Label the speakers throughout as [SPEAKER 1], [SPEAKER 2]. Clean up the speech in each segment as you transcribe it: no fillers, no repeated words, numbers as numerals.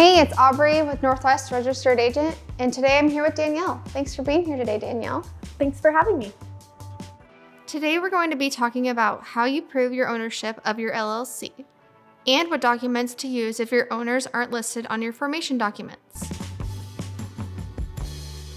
[SPEAKER 1] Hey, it's Aubrey with Northwest Registered Agent, and today I'm here with Danielle. Thanks for being here today, Danielle.
[SPEAKER 2] Thanks for having me.
[SPEAKER 1] Today we're going to be talking about how you prove your ownership of your LLC and what documents to use if your owners aren't listed on your formation documents.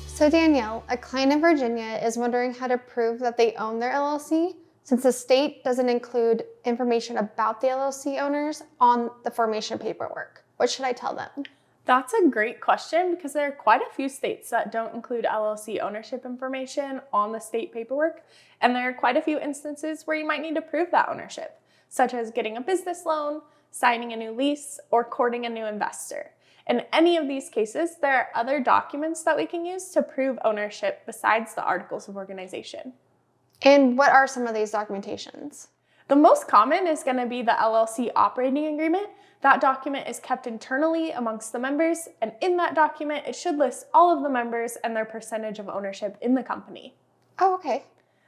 [SPEAKER 1] So Danielle, a client in Virginia is wondering how to prove that they own their LLC since the state doesn't include information about the LLC owners on the formation paperwork. What should I tell them?
[SPEAKER 2] That's a great question because there are quite a few states that don't include LLC ownership information on the state paperwork, and there are quite a few instances where you might need to prove that ownership, such as getting a business loan, signing a new lease, or courting a new investor. In any of these cases, there are other documents that we can use to prove ownership besides the articles of organization.
[SPEAKER 1] And what are some of these documentations?
[SPEAKER 2] The most common is going to be the LLC operating agreement. That document is kept internally amongst the members, and in that document, it should list all of the members and their percentage of ownership in the company.
[SPEAKER 1] Oh, okay.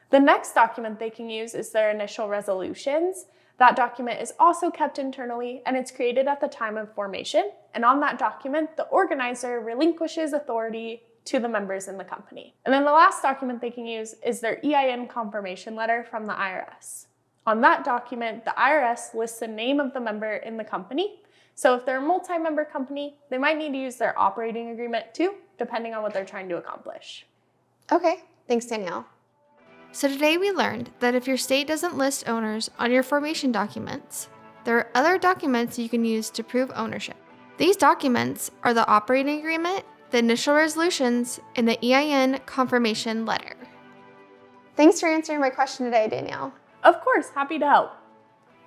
[SPEAKER 2] The next document they can use is their initial resolutions. That document is also kept internally, and it's created at the time of formation. And on that document, the organizer relinquishes authority to the members in the company. And then the last document they can use is their EIN confirmation letter from the IRS. On that document, the IRS lists the name of the member in the company. So if they're a multi-member company, they might need to use their operating agreement too, depending on what they're trying to accomplish.
[SPEAKER 1] Okay, thanks, Danielle. So today we learned that if your state doesn't list owners on your formation documents, there are other documents you can use to prove ownership. These documents are the operating agreement, the initial resolutions, and the EIN confirmation letter. Thanks for answering my question today, Danielle.
[SPEAKER 2] Of course, happy to help.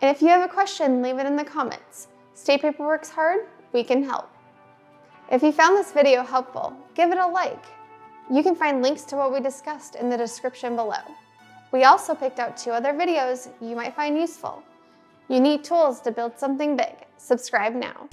[SPEAKER 1] And if you have a question, leave it in the comments. State paperwork's hard, we can help. If you found this video helpful, give it a like. You can find links to what we discussed in the description below. We also picked out 2 other videos you might find useful. You need tools to build something big. Subscribe now.